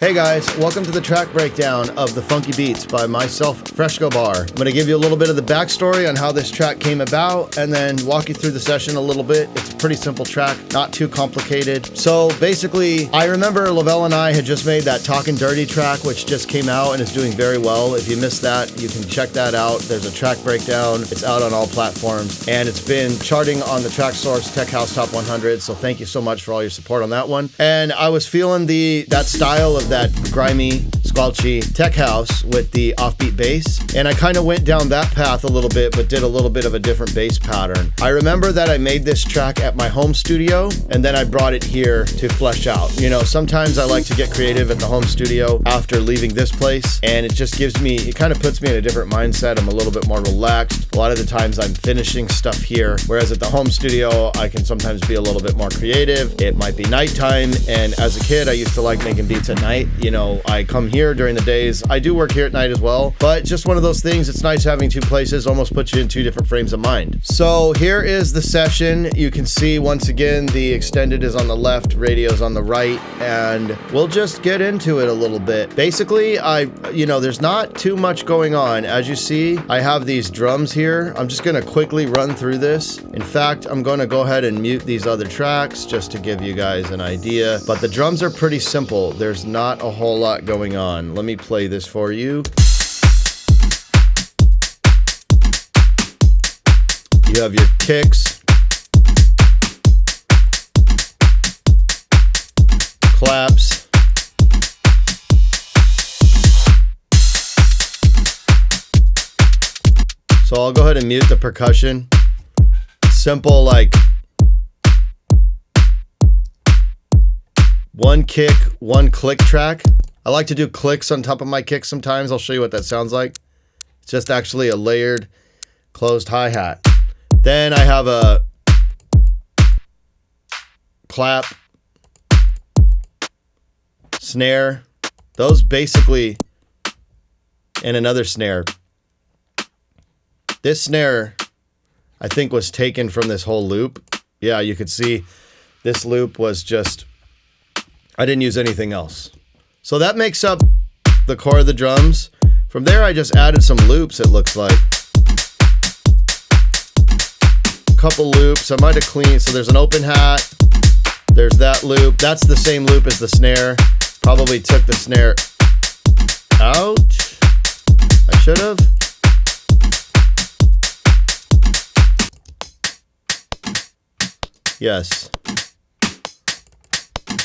Hey guys, welcome to the track breakdown of The Funky Beats by myself, Freshcobar. I'm going to give you a little bit of the backstory on how this track came about and then walk you through the session a little bit. It's a pretty simple track, not too complicated. So basically, I remember Lavelle and I had just made that Talkin' Dirty track, which just came out and is doing very well. If you missed that, you can check that out. There's a track breakdown. It's out on all platforms and it's been charting on the Track Source Tech House Top 100. So thank you so much for all your support on that one. And I was feeling that style of that grimy, squelchy tech house with the offbeat bass, and I kind of went down that path a little bit, but did a little bit of a different bass pattern. I remember that I made this track at my home studio, and then I brought it here to flesh out. You know, sometimes I like to get creative at the home studio after leaving this place, and it just it kind of puts me in a different mindset. I'm a little bit more relaxed. A lot of the times I'm finishing stuff here, whereas at the home studio, I can sometimes be a little bit more creative. It might be nighttime, and as a kid, I used to like making beats at night. You know, I come here during the days. I do work here at night as well, but just one of those things. It's nice having two places, almost puts you in two different frames of mind. So here is the session. You can see once again, the extended is on the left, radio's on the right, and we'll just get into it a little bit. Basically, there's not too much going on. As you see, I have these drums here. I'm just gonna quickly run through this. In fact, I'm gonna go ahead and mute these other tracks just to give you guys an idea, but the drums are pretty simple. There's not a whole lot going on. Let me play this for you. You have your kicks, claps, so I'll go ahead and mute the percussion. Simple, like one kick, one click track. I like to do clicks on top of my kicks sometimes. I'll show you what that sounds like. It's just actually a layered closed hi-hat. Then I have a clap, snare, those basically, and another snare. This snare, I think, was taken from this whole loop. Yeah, you could see this loop was just, I didn't use anything else. So that makes up the core of the drums. From there, I just added some loops, it looks like. A couple loops. I might have cleaned. So there's an open hat. There's that loop. That's the same loop as the snare. Probably took the snare out. I should have. Yes.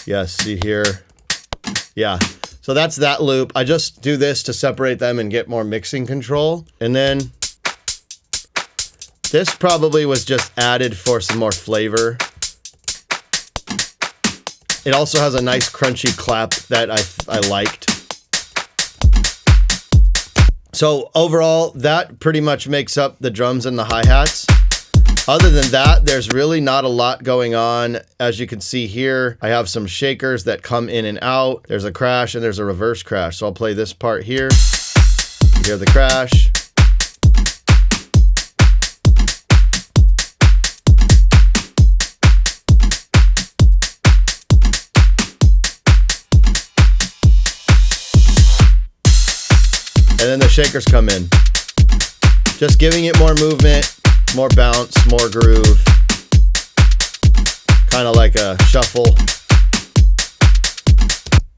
Yes, see here. Yeah, so that's that loop. I just do this to separate them and get more mixing control. And then this probably was just added for some more flavor. It also has a nice crunchy clap that I liked. So overall, that pretty much makes up the drums and the hi-hats. Other than that, there's really not a lot going on. As you can see here, I have some shakers that come in and out. There's a crash and there's a reverse crash. So I'll play this part here. You hear the crash. And then the shakers come in. Just giving it more movement. More bounce, more groove, kind of like a shuffle.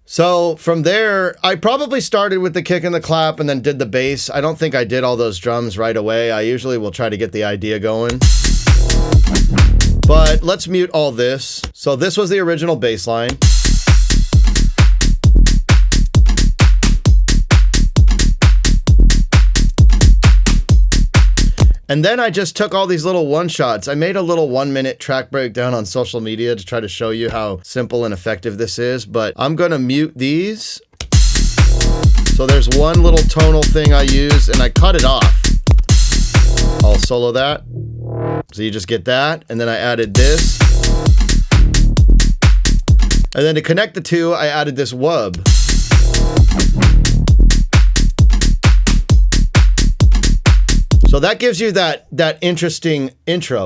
So from there, I probably started with the kick and the clap and then did the bass. I don't think I did all those drums right away. I usually will try to get the idea going. But let's mute all this. So this was the original bass line. And then I just took all these little one-shots. I made a little 1-minute track breakdown on social media to try to show you how simple and effective this is, but I'm gonna mute these. So there's one little tonal thing I use and I cut it off. I'll solo that. So you just get that. And then I added this. And then to connect the two, I added this wub. So that gives you that interesting intro.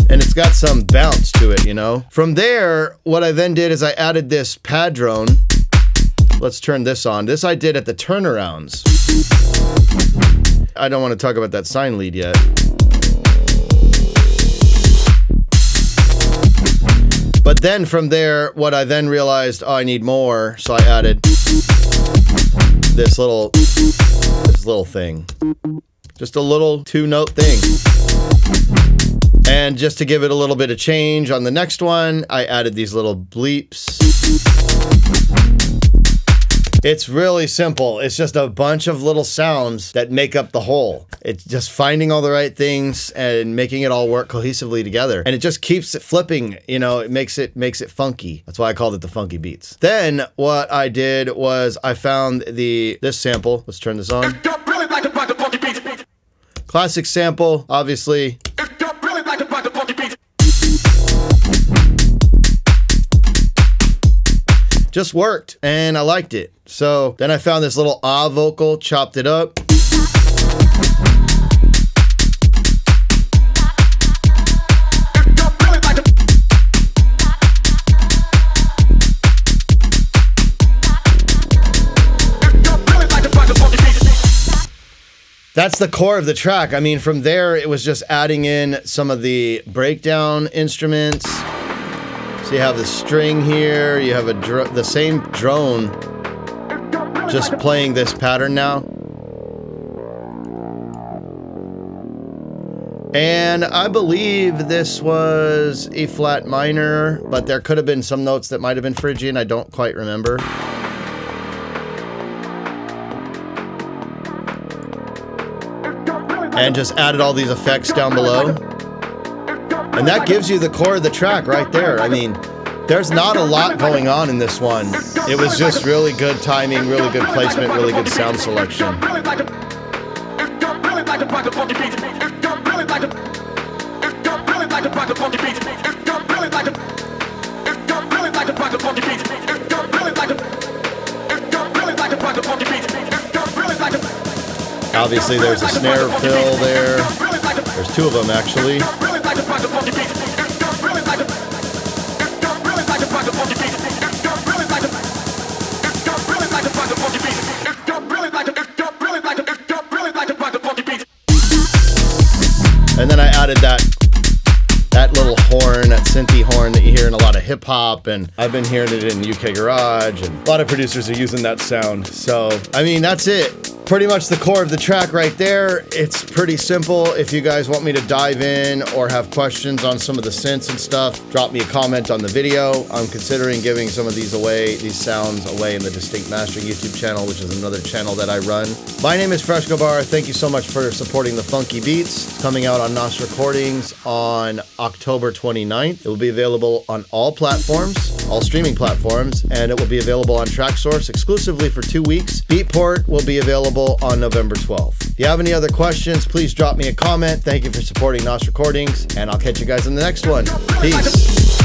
and it's got some bounce to it, you know? From there, what I then did is I added this pad drone. Let's turn this on. This I did at the turnarounds. I don't want to talk about that sine lead yet. But then from there, what I then realized, oh, I need more, so I added this little thing. Just a little 2-note thing. And just to give it a little bit of change on the next one, I added these little bleeps. It's really simple. It's just a bunch of little sounds that make up the whole. It's just finding all the right things and making it all work cohesively together. And it just keeps it flipping, you know, it makes it funky. That's why I called it the funky beats. Then what I did was I found this sample. Let's turn this on. Classic sample, obviously. Just worked, and I liked it. So then I found this little ah vocal, chopped it up. That's the core of the track. I mean, from there, it was just adding in some of the breakdown instruments. So you have the string here, you have the same drone, just playing this pattern now. And I believe this was E flat minor, but there could have been some notes that might have been Phrygian, I don't quite remember. And just added all these effects down below. And that gives you the core of the track right there. I mean, there's not a lot going on in this one. It was just really good timing, really good placement, really good sound selection. Obviously, there's a snare fill there. There's two of them, actually. And then I added that little horn, that synthy horn that you hear in a lot of hip hop, and I've been hearing it in UK Garage, and a lot of producers are using that sound. So, I mean, that's it. Pretty much the core of the track right there. It's pretty simple. If you guys want me to dive in or have questions on some of the synths and stuff, drop me a comment on the video. I'm considering giving some of these sounds away in the Distinct Mastering YouTube channel, which is another channel that I run. My name is Freshcobar. Thank you so much for supporting the Funky Beats. It's coming out on NOS Recordings on October 29th. It will be available on all platforms, all streaming platforms, and it will be available on TrackSource exclusively for 2 weeks. Beatport will be available on November 12th. If you have any other questions, please drop me a comment. Thank you for supporting NOS Recordings, and I'll catch you guys in the next one. Peace.